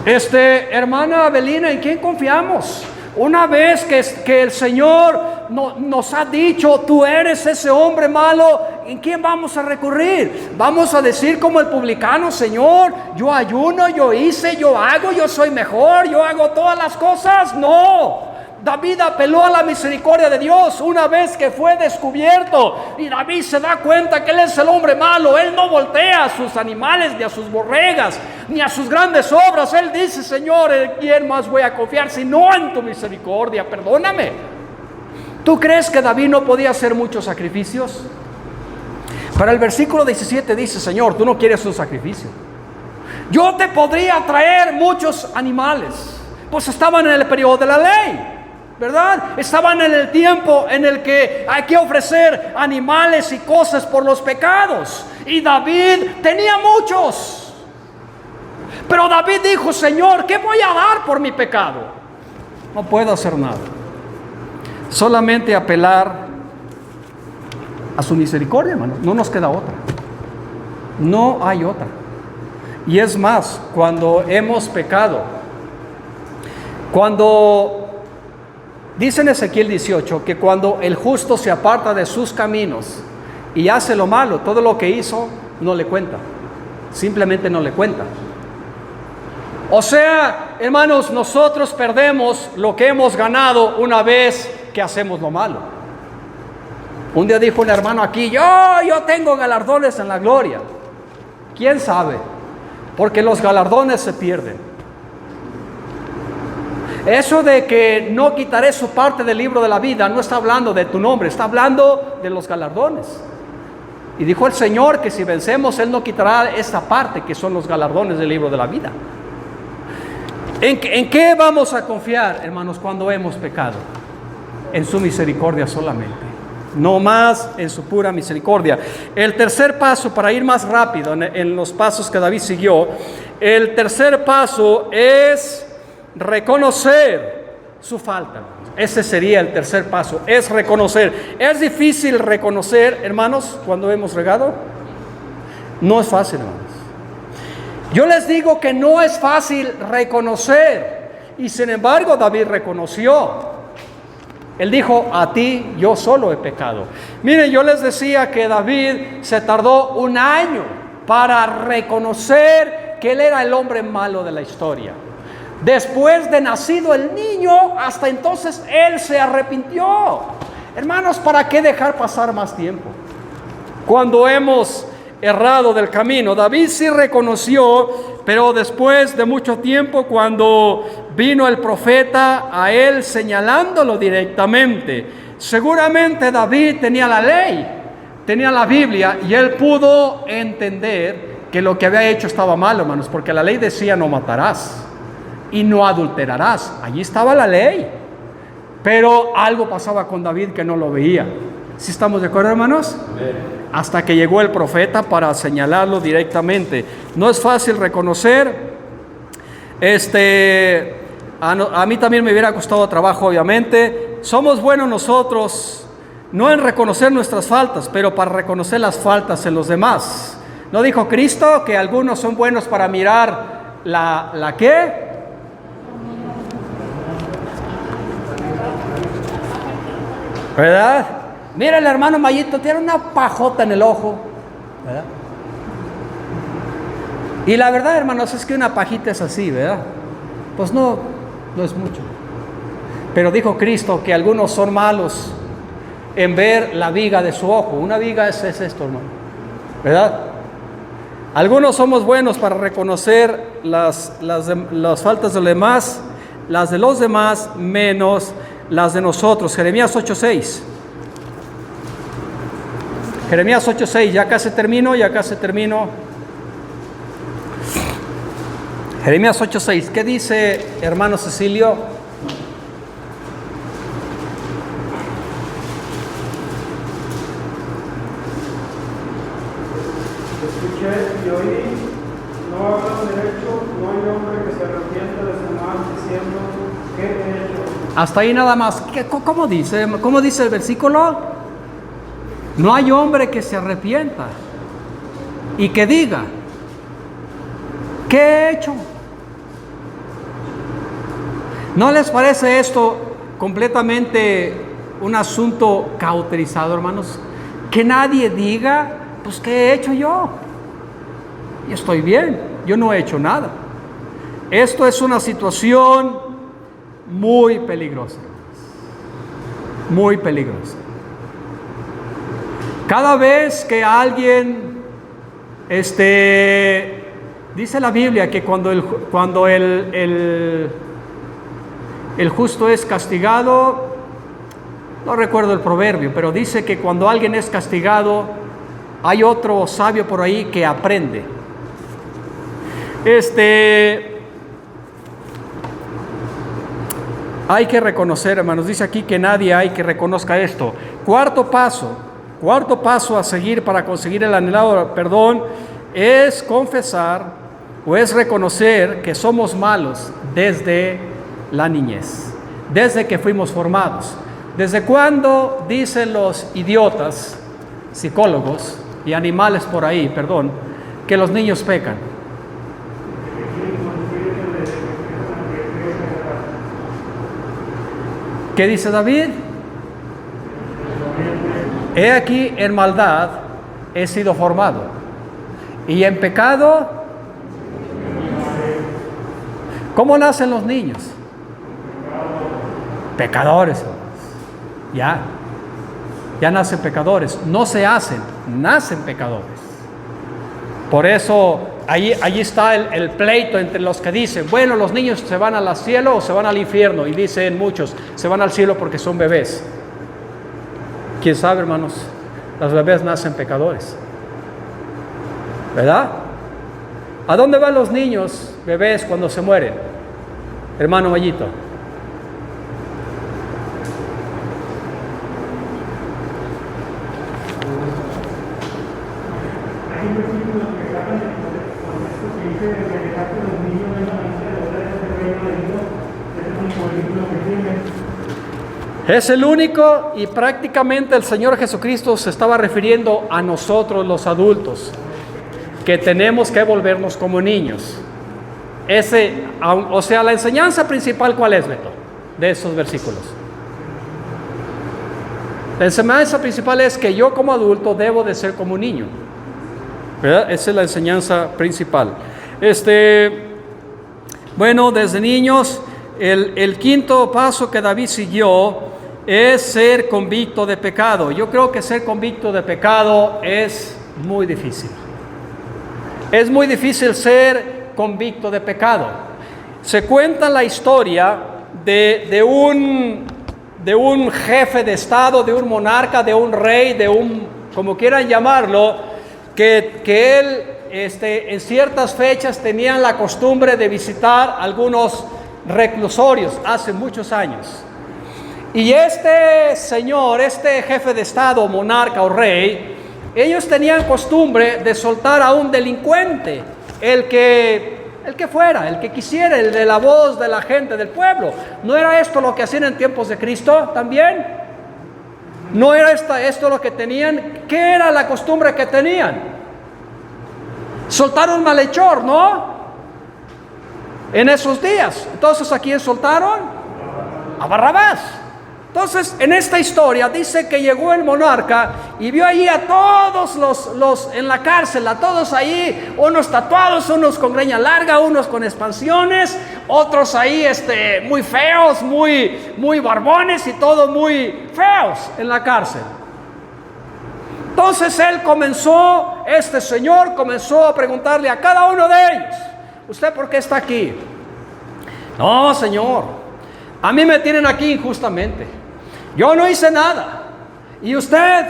Hermana Abelina, ¿en quién confiamos? Una vez que el Señor nos ha dicho: tú eres ese hombre malo, ¿en quién vamos a recurrir? ¿Vamos a decir como el publicano: Señor, yo ayuno, yo hice, yo hago, yo soy mejor, yo hago todas las cosas? No. David apeló a la misericordia de Dios una vez que fue descubierto, y David se da cuenta que él es el hombre malo. Él no voltea a sus animales, ni a sus borregas, ni a sus grandes obras. Él dice: Señor, ¿en quién más voy a confiar sino en tu misericordia? Perdóname. ¿Tú crees que David no podía hacer muchos sacrificios? Para el versículo 17 dice: Señor, tú no quieres un sacrificio. Yo te podría traer muchos animales. Pues estaban en el periodo de la ley, ¿verdad? Estaban en el tiempo en el que hay que ofrecer animales y cosas por los pecados. Y David tenía muchos. Pero David dijo: Señor, ¿qué voy a dar por mi pecado? No puedo hacer nada. Solamente apelar a su misericordia, hermano. No nos queda otra. No hay otra. Y es más, cuando hemos pecado, cuando Dice en Ezequiel 18 que cuando el justo se aparta de sus caminos y hace lo malo, todo lo que hizo no le cuenta, simplemente no le cuenta. O sea, hermanos, nosotros perdemos lo que hemos ganado una vez que hacemos lo malo. Un día dijo un hermano aquí, yo tengo galardones en la gloria. ¿Quién sabe? Porque los galardones se pierden. Eso de que no quitaré su parte del libro de la vida no está hablando de tu nombre, está hablando de los galardones. Y dijo el Señor que si vencemos, Él no quitará esta parte que son los galardones del libro de la vida. ¿En qué vamos a confiar, hermanos, cuando hemos pecado? En su misericordia solamente, no más en su pura misericordia. El tercer paso, para ir más rápido en los pasos que David siguió, el tercer paso es reconocer su falta. Ese sería el tercer paso, es reconocer. ¿Es difícil reconocer, hermanos, cuando hemos regado? No es fácil, hermanos. Yo les digo que no es fácil reconocer, y sin embargo David reconoció. Él dijo, a ti yo solo he pecado. Miren, yo les decía que David se tardó 1 año para reconocer que él era el hombre malo de la historia. Después de nacido el niño, hasta entonces él se arrepintió. Hermanos, ¿para qué dejar pasar más tiempo? Cuando hemos errado del camino, David sí reconoció, pero después de mucho tiempo, cuando vino el profeta a él señalándolo directamente. Seguramente David tenía la ley, tenía la Biblia, y él pudo entender que lo que había hecho estaba mal, hermanos, porque la ley decía no matarás y no adulterarás. Allí estaba la ley, pero algo pasaba con David que no lo veía. ¿Sí estamos de acuerdo, hermanos? Amén. Hasta que llegó el profeta para señalarlo directamente. No es fácil reconocer. A mí también me hubiera costado trabajo, obviamente. Somos buenos nosotros, no en reconocer nuestras faltas, pero para reconocer las faltas en los demás. ¿No dijo Cristo que algunos son buenos para mirar la qué? ¿Verdad? Mira, el hermano Mayito tiene una pajota en el ojo, ¿verdad? Y la verdad, hermanos, es que una pajita es así, ¿verdad? Pues no es mucho. Pero dijo Cristo que algunos son malos en ver la viga de su ojo. Una viga es esto, hermano, ¿verdad? Algunos somos buenos para reconocer las faltas de los demás, las de los demás, menos las de nosotros. Jeremías 8:6. Jeremías 8:6, ya casi termino. Jeremías 8:6, ¿qué dice hermano Cecilio? Escuché y oí, no hablan derecho, no hay hombre que se arrepienta de su mal, diciendo, ¿qué he hecho? Hasta ahí nada más. ¿Cómo dice? ¿Cómo dice el versículo? No hay hombre que se arrepienta y que diga, ¿qué he hecho? ¿No les parece esto completamente un asunto cauterizado, hermanos? Que nadie diga, pues, ¿qué he hecho yo? Y estoy bien, yo no he hecho nada. Esto es una situación muy peligrosa, muy peligrosa. Cada vez que alguien, dice la Biblia que cuando el justo es castigado, no recuerdo el proverbio, pero dice que cuando alguien es castigado, hay otro sabio por ahí que aprende. Hay que reconocer, hermanos, dice aquí que nadie hay que reconozca esto. Cuarto paso a seguir para conseguir el anhelado perdón es confesar o es reconocer que somos malos desde la niñez, desde que fuimos formados. ¿Desde cuándo dicen los idiotas, psicólogos y animales por ahí, que los niños pecan? ¿Qué dice David? He aquí, en maldad he sido formado, y en pecado. ¿Cómo nacen los niños? Pecadores. Ya nacen pecadores. No se hacen, nacen pecadores. Por eso allí está el pleito entre los que dicen, bueno, los niños se van al cielo o se van al infierno. Y dicen muchos, se van al cielo porque son bebés. ¿Quién sabe, hermanos? Los bebés nacen pecadores, ¿verdad? ¿A dónde van los niños, bebés, cuando se mueren? Hermano Mayito. Hay versículos que hablan de con esto que dice de dejar que los niños vengan a este reino de Dios. Ese es el único versículo que tiene. Es el único, y prácticamente el Señor Jesucristo se estaba refiriendo a nosotros los adultos, que tenemos que volvernos como niños. O sea, la enseñanza principal, ¿cuál es, Beto? De esos versículos. La enseñanza principal es que yo como adulto debo de ser como un niño, ¿verdad? Esa es la enseñanza principal. Bueno, desde niños, el quinto paso que David siguió es ser convicto de pecado. Yo creo que ser convicto de pecado es muy difícil. Es muy difícil ser convicto de pecado. Se cuenta la historia de un jefe de estado, de un monarca, de un rey, como quieran llamarlo, que él en ciertas fechas tenían la costumbre de visitar algunos reclusorios hace muchos años. Y este señor, este jefe de estado, monarca o rey, ellos tenían costumbre de soltar a un delincuente, el que fuera, el que quisiera, el de la voz de la gente del pueblo. ¿No era esto lo que hacían en tiempos de Cristo también? ¿No era esto lo que tenían? ¿Qué era la costumbre que tenían? Soltar un malhechor, ¿no? En esos días. Entonces, ¿a quién soltaron? A Barrabás. Entonces, en esta historia dice que llegó el monarca y vio allí a todos los en la cárcel, a todos ahí, unos tatuados, unos con greña larga, unos con expansiones, otros ahí muy feos, muy barbones y todos muy feos en la cárcel. Entonces este señor comenzó a preguntarle a cada uno de ellos, ¿usted por qué está aquí? No, señor, a mí me tienen aquí injustamente. Yo no hice nada. Y usted,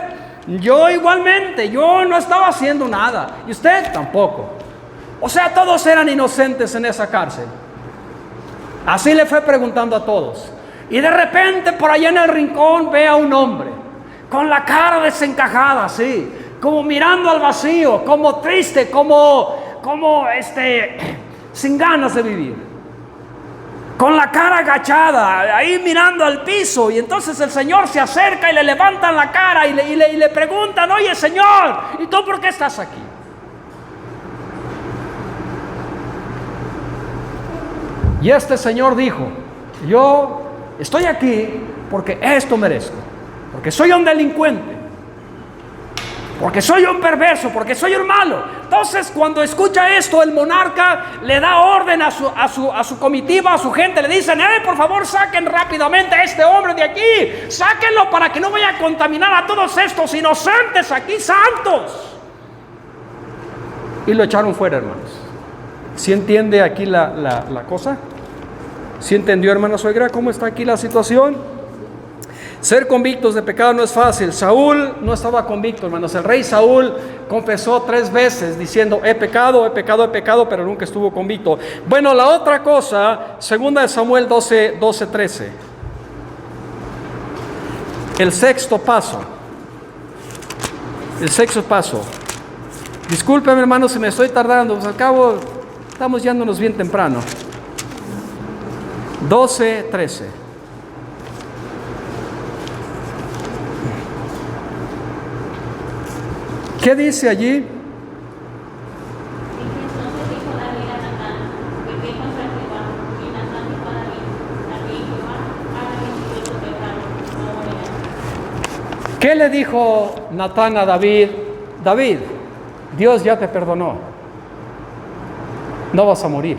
yo igualmente, yo no estaba haciendo nada. Y usted tampoco. O sea, todos eran inocentes en esa cárcel. Así le fue preguntando a todos. Y de repente por allá en el rincón ve a un hombre con la cara desencajada, así, como mirando al vacío, como triste, como sin ganas de vivir. Con la cara agachada, ahí mirando al piso. Y entonces el Señor se acerca y le levantan la cara y le preguntan, oye, Señor, ¿y tú por qué estás aquí? Y este señor dijo, yo estoy aquí porque esto merezco, porque soy un delincuente, porque soy un perverso, porque soy un malo. Entonces, cuando escucha esto, el monarca le da orden a su comitiva, a su gente. Le dicen, por favor, saquen rápidamente a este hombre de aquí. Sáquenlo para que no vaya a contaminar a todos estos inocentes aquí, santos. Y lo echaron fuera, hermanos. ¿Sí entiende aquí la cosa? ¿Sí entendió, hermana suegra, cómo está aquí la situación? Ser convictos de pecado no es fácil. Saúl no estaba convicto, hermanos. El rey Saúl confesó 3 veces diciendo, he pecado, pero nunca estuvo convicto. Bueno, la otra cosa, 2 Samuel 12:13. El sexto paso. Discúlpeme, hermanos, si me estoy tardando, pues al cabo estamos yéndonos bien temprano. 12:13. ¿Qué dice allí? ¿Qué le dijo Natán a David? David, Dios ya te perdonó. No vas a morir.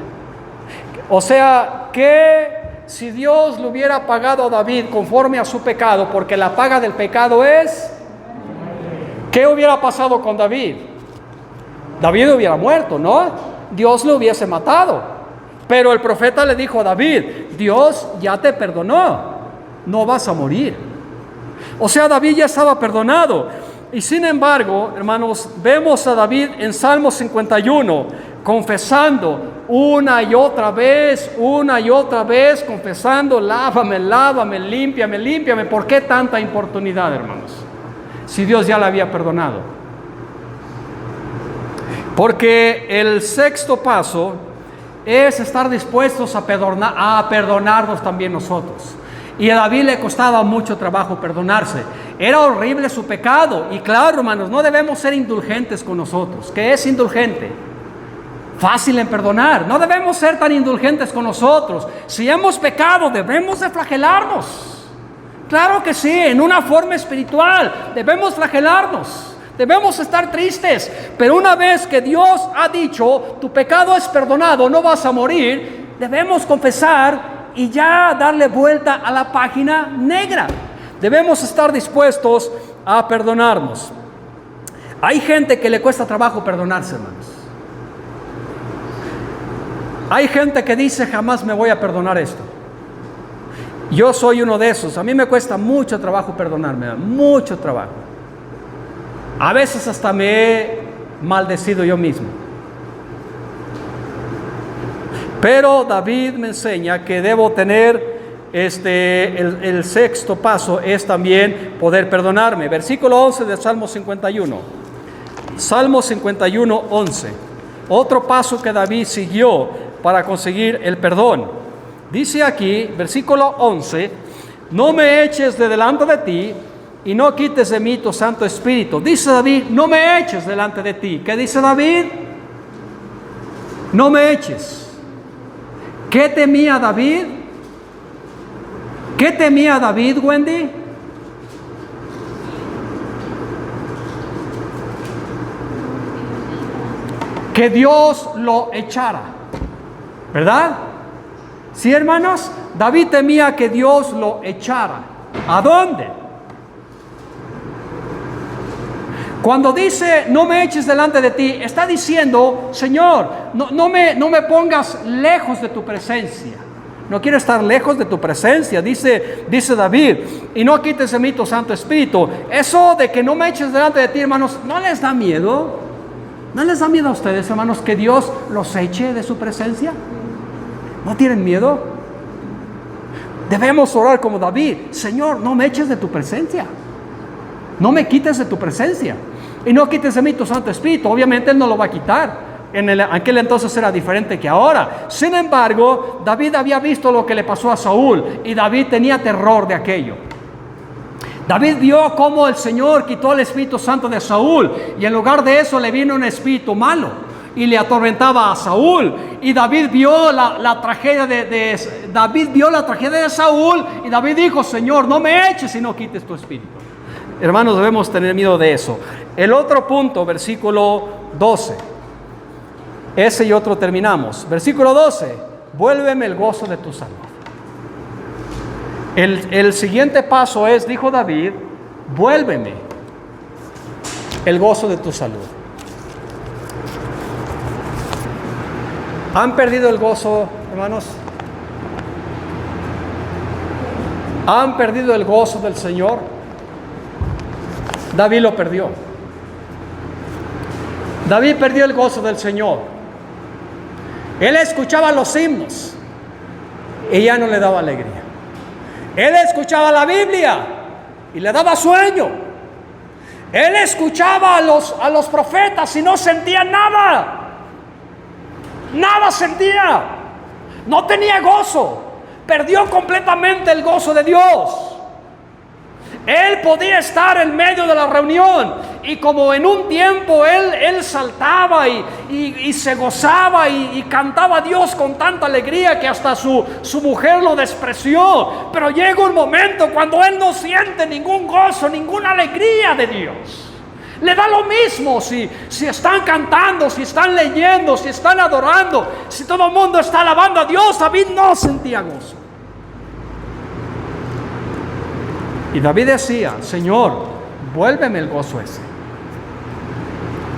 O sea, que si Dios le hubiera pagado a David conforme a su pecado, porque la paga del pecado es, ¿qué hubiera pasado con David? David hubiera muerto, ¿no? Dios lo hubiese matado. Pero el profeta le dijo a David, Dios ya te perdonó, no vas a morir. O sea, David ya estaba perdonado. Y sin embargo, hermanos, vemos a David en Salmo 51, confesando una y otra vez, confesando, lávame, lávame, límpiame, límpiame. ¿Por qué tanta importunidad, hermanos? Si Dios ya la había perdonado. Porque el sexto paso es estar dispuestos a perdonarnos también nosotros. Y a David le costaba mucho trabajo perdonarse. Era horrible su pecado. Y claro, hermanos, no debemos ser indulgentes con nosotros. ¿Qué es indulgente? Fácil en perdonar. No debemos ser tan indulgentes con nosotros. Si hemos pecado, debemos de flagelarnos. Claro que sí, en una forma espiritual. Debemos flagelarnos. Debemos estar tristes. Pero una vez que Dios ha dicho, tu pecado es perdonado, no vas a morir, debemos confesar y ya darle vuelta a la página negra. Debemos estar dispuestos a perdonarnos. Hay gente que le cuesta trabajo perdonarse, hermanos. Hay gente que dice, jamás me voy a perdonar esto. Yo soy uno de esos. A mí me cuesta mucho trabajo perdonarme, mucho trabajo. A veces hasta me he maldecido yo mismo. Pero David me enseña que debo tener el sexto paso es también poder perdonarme. Versículo 11 de Salmo 51. Salmo 51, 11. Otro paso que David siguió para conseguir el perdón. Dice aquí, versículo 11, no me eches de delante de ti y no quites de mí tu Santo Espíritu. Dice David, no me eches delante de ti. ¿Qué dice David? No me eches. ¿Qué temía David? ¿Qué temía David, Wendy? Que Dios lo echara, ¿verdad? Sí, hermanos, David temía que Dios lo echara. ¿A dónde? Cuando dice, no me eches delante de ti, está diciendo, Señor, no me pongas lejos de tu presencia. No quiero estar lejos de tu presencia, dice David, y no quites de mí tu Santo Espíritu. Eso de que no me eches delante de ti, hermanos, ¿no les da miedo? ¿No les da miedo a ustedes, hermanos, que Dios los eche de su presencia? ¿No tienen miedo? Debemos orar como David, Señor, no me eches de tu presencia. No me quites de tu presencia. Y no quites de mí tu Santo Espíritu. Obviamente Él no lo va a quitar. En aquel entonces era diferente que ahora. Sin embargo, David había visto lo que le pasó a Saúl. Y David tenía terror de aquello. David vio cómo el Señor quitó el Espíritu Santo de Saúl. Y en lugar de eso le vino un espíritu malo. Y le atormentaba a Saúl. Y David vio la tragedia David vio la tragedia de Saúl. Y David dijo, Señor, no me eches y no quites tu Espíritu. Hermanos, debemos tener miedo de eso. El otro punto, versículo 12. Ese y otro terminamos. Versículo 12. Vuélveme el gozo de tu salud. El siguiente paso es, dijo David, vuélveme el gozo de tu salud. ¿Han perdido el gozo, hermanos? ¿Han perdido el gozo del Señor? David lo perdió. David perdió el gozo del Señor. Él escuchaba los himnos y ya no le daba alegría. Él escuchaba la Biblia y le daba sueño. Él escuchaba a los profetas y no sentía nada. Nada sentía. No tenía gozo. Perdió completamente el gozo de Dios. Él podía estar en medio de la reunión y como en un tiempo él saltaba y se gozaba y cantaba a Dios con tanta alegría que hasta su mujer lo despreció. Pero llega un momento cuando él no siente ningún gozo, ninguna alegría de Dios. Le da lo mismo si están cantando, si están leyendo, si están adorando, si todo el mundo está alabando a Dios. David no sentía gozo. Y David decía: Señor, vuélveme el gozo ese.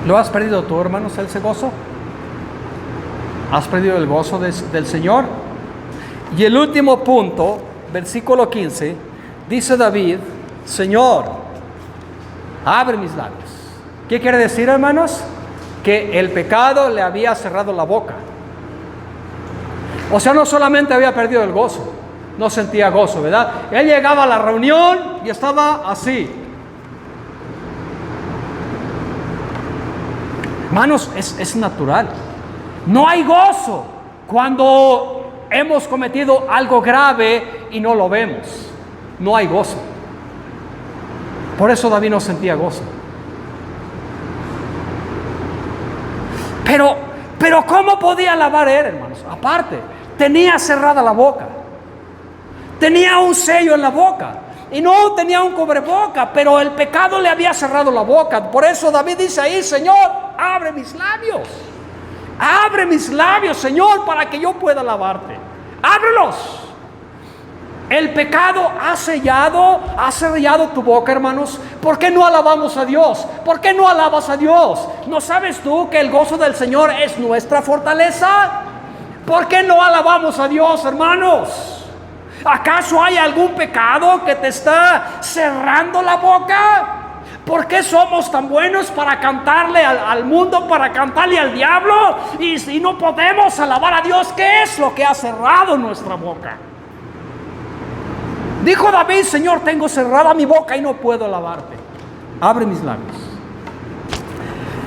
¿Lo has perdido tú, hermanos, ese gozo? ¿Has perdido el gozo del Señor? Y el último punto, versículo 15, dice David: Señor, abre mis labios. ¿Qué quiere decir, hermanos? Que el pecado le había cerrado la boca. O sea, no solamente había perdido el gozo, no sentía gozo, ¿verdad? Él llegaba a la reunión y estaba así. Hermanos, es natural. No hay gozo cuando hemos cometido algo grave y no lo vemos. No hay gozo. Por eso David no sentía gozo. Pero ¿cómo podía alabar él, hermanos? Aparte, tenía cerrada la boca. Tenía un sello en la boca. Y no tenía un cubreboca, pero el pecado le había cerrado la boca. Por eso David dice ahí: Señor, abre mis labios. Abre mis labios, Señor, para que yo pueda alabarte. Ábrelos. El pecado ha sellado tu boca, hermanos. ¿Por qué no alabamos a Dios? ¿Por qué no alabas a Dios? ¿No sabes tú que el gozo del Señor es nuestra fortaleza? ¿Por qué no alabamos a Dios, hermanos? ¿Acaso hay algún pecado que te está cerrando la boca? ¿Por qué somos tan buenos para cantarle al mundo, para cantarle al diablo? Y no podemos alabar a Dios. ¿Qué es lo que ha cerrado nuestra boca? Dijo David: Señor, tengo cerrada mi boca y no puedo alabarte. Abre mis labios.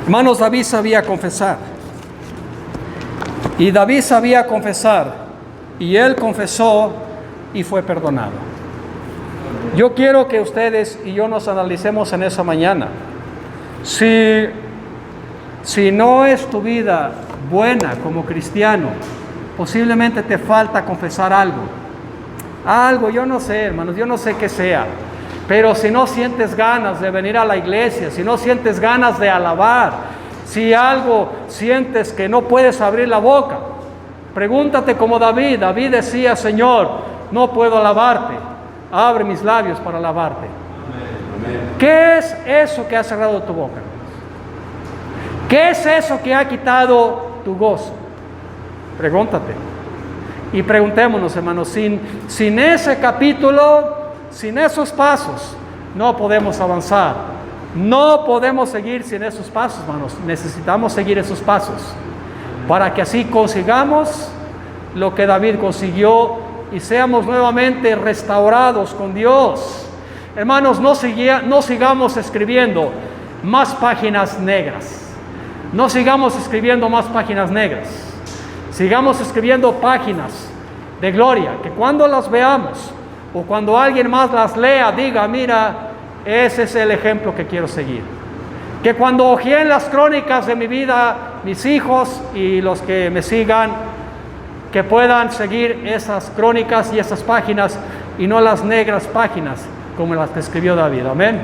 Hermanos, David sabía confesar. Y David sabía confesar. Y él confesó y fue perdonado. Yo quiero que ustedes y yo nos analicemos en esa mañana. Si no es tu vida buena como cristiano, posiblemente te falta confesar algo. Algo, yo no sé, hermanos, yo no sé qué sea. Pero si no sientes ganas de venir a la iglesia, si no sientes ganas de alabar, si algo sientes que no puedes abrir la boca, pregúntate como David. David decía: Señor, no puedo alabarte. Abre mis labios para alabarte. Amén. ¿Qué es eso que ha cerrado tu boca? ¿Qué es eso que ha quitado tu gozo? Pregúntate. Y preguntémonos, hermanos, sin ese capítulo, sin esos pasos, no podemos avanzar. No podemos seguir sin esos pasos, hermanos. Necesitamos seguir esos pasos para que así consigamos lo que David consiguió y seamos nuevamente restaurados con Dios. Hermanos, no sigamos escribiendo más páginas negras. No sigamos escribiendo más páginas negras. Sigamos escribiendo páginas de gloria, que cuando las veamos o cuando alguien más las lea, diga: mira, ese es el ejemplo que quiero seguir. Que cuando ojeen las crónicas de mi vida, mis hijos y los que me sigan, que puedan seguir esas crónicas y esas páginas y no las negras páginas como las que escribió David. Amén.